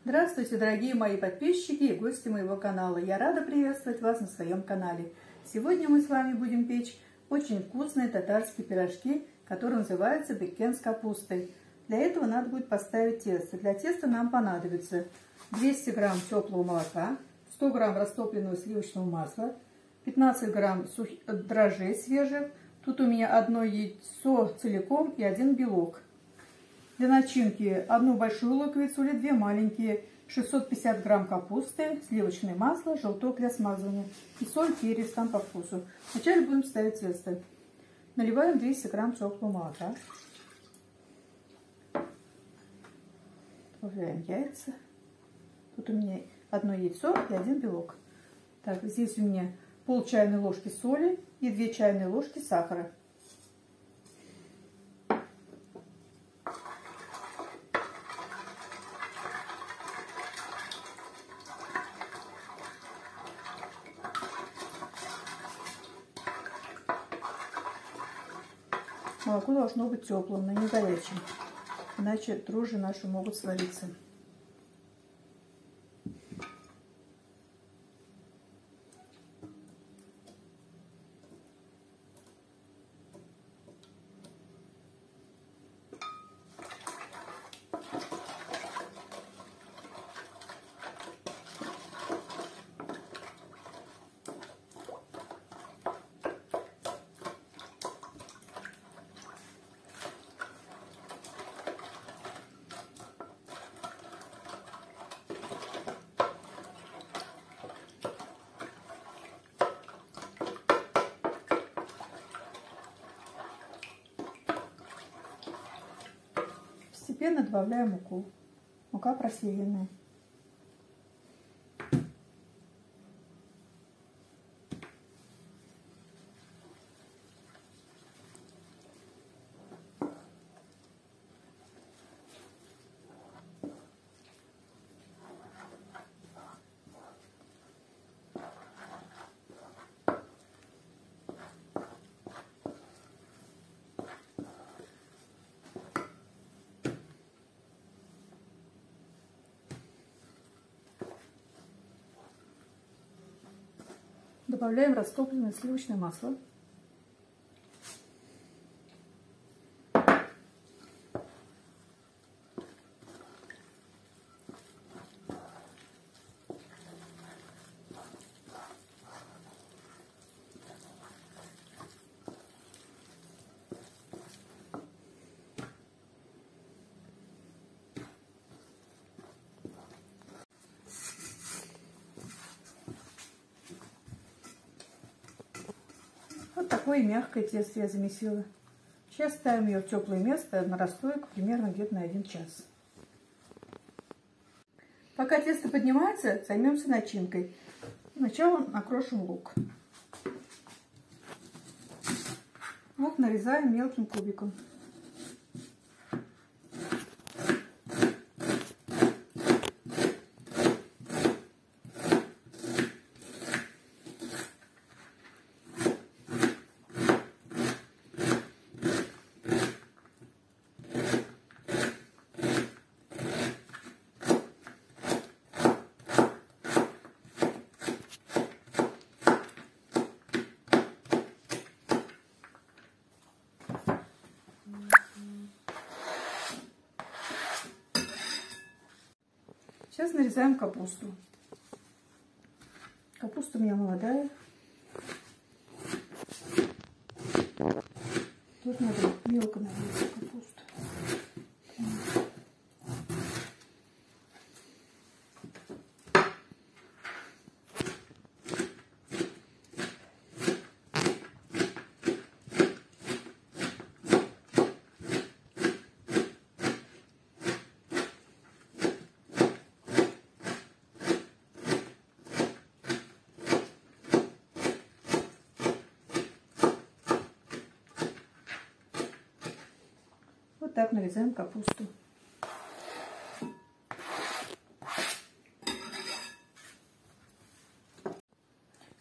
Здравствуйте, дорогие мои подписчики и гости моего канала. Я рада приветствовать вас на своем канале. Сегодня мы с вами будем печь очень вкусные татарские пирожки, которые называются бекен с капустой. Для этого надо будет поставить тесто. Для теста нам понадобится 200 грамм теплого молока, 100 грамм растопленного сливочного масла, 15 грамм дрожжей свежих. Тут у меня одно яйцо целиком и один белок. Для начинки одну большую луковицу или две маленькие, 650 грамм капусты, сливочное масло, желток для смазывания и соль, перец там по вкусу. Вначале будем ставить тесто. Наливаем 200 грамм теплого молока. Добавляем яйца. Тут у меня одно яйцо и один белок. Так, здесь у меня пол чайной ложки соли и 2 чайные ложки сахара. Молоко должно быть теплым, но не горячим, иначе дрожжи наши могут свариться. Постепенно добавляем муку. Мука просеянная. Добавляем растопленное сливочное масло. Вот такое мягкое тесто я замесила. Сейчас ставим ее в теплое место на расстойку примерно где-то на 1 час. Пока тесто поднимается, займемся начинкой. Сначала накрошим лук. Лук нарезаем мелким кубиком. Сейчас нарезаем капусту. Капуста у меня молодая. Тут надо мелко нарезать капусту. Вот так нарезаем капусту.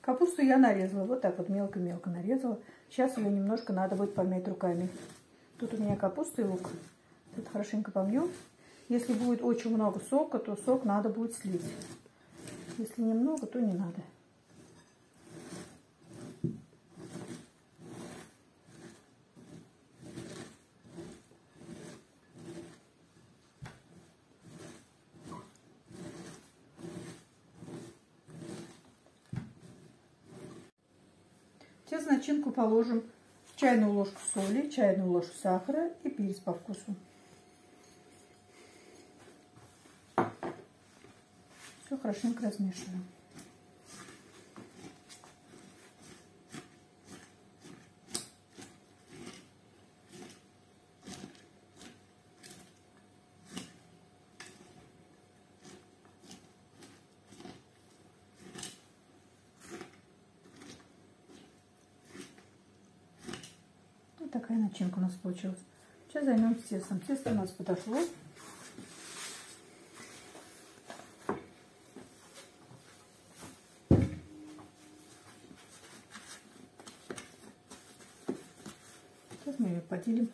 Капусту я нарезала, вот так вот мелко-мелко нарезала. Сейчас ее немножко надо будет помять руками. Тут у меня капуста и лук. Тут хорошенько помнем. Если будет очень много сока, то сок надо будет слить. Если немного, то не надо. Сейчас в начинку положим чайную ложку соли, чайную ложку сахара и перец по вкусу. Все хорошенько размешиваем. Вот такая начинка у нас получилась. Сейчас займемся тестом. Тесто у нас подошло. Сейчас мы ее поделим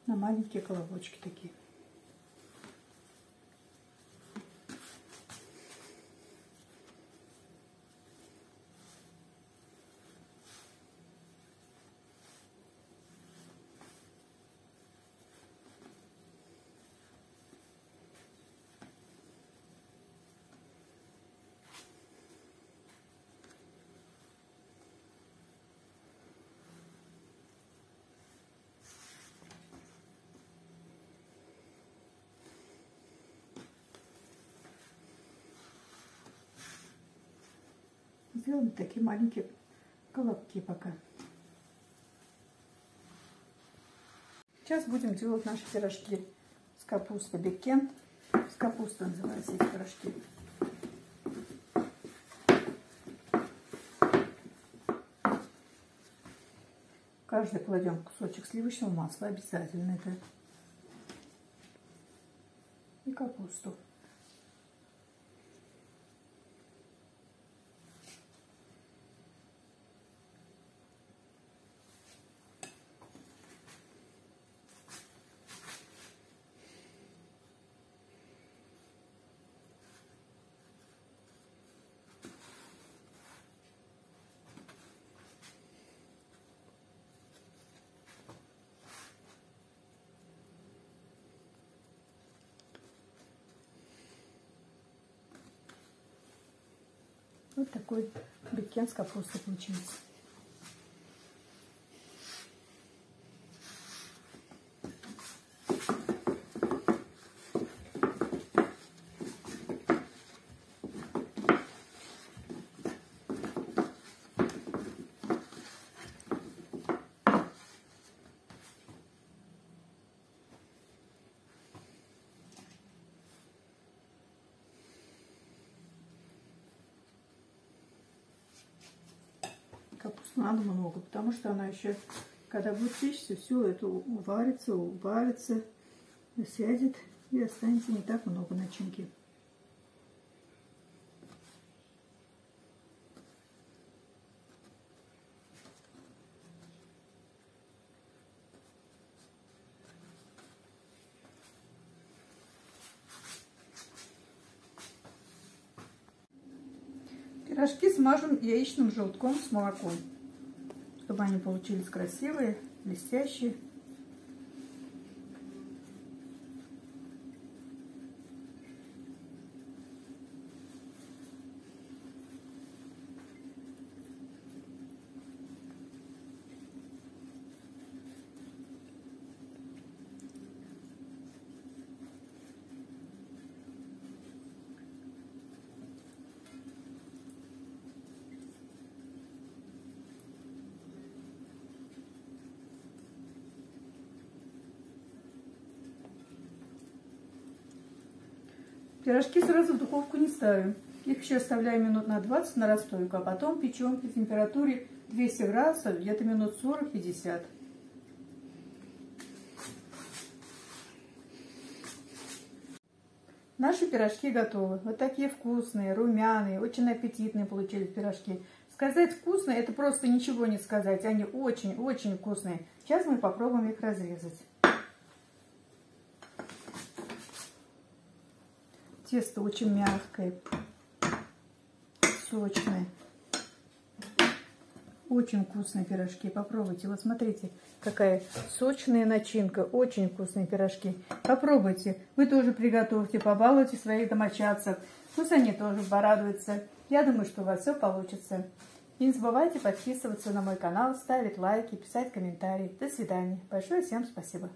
на маленькие колобочки такие. Сделаем такие маленькие колобки пока. Сейчас будем делать наши пирожки с капустой беккен. С капустой называются эти пирожки. Каждый кладем кусочек сливочного масла, обязательно это. И капусту. Вот такой беккен с капустой получился. Капусту надо много, потому что она еще, когда будет печься, все это уварится, убавится, сядет и останется не так много начинки. Пирожки смажем яичным желтком с молоком, чтобы они получились красивые, блестящие. Пирожки сразу в духовку не ставим. Их еще оставляем минут на 20 на расстойку, а потом печем при температуре 200 градусов где-то минут 40-50. Наши пирожки готовы. Вот такие вкусные, румяные, очень аппетитные получились пирожки. Сказать вкусные, это просто ничего не сказать. Они очень-очень вкусные. Сейчас мы попробуем их разрезать. Тесто очень мягкое, сочное. Очень вкусные пирожки. Попробуйте. Вот смотрите, какая сочная начинка. Очень вкусные пирожки. Попробуйте. Вы тоже приготовьте, побалуйте своих домочадцев. Пусть они тоже порадуются. Я думаю, что у вас все получится. И не забывайте подписываться на мой канал, ставить лайки, писать комментарии. До свидания. Большое всем спасибо.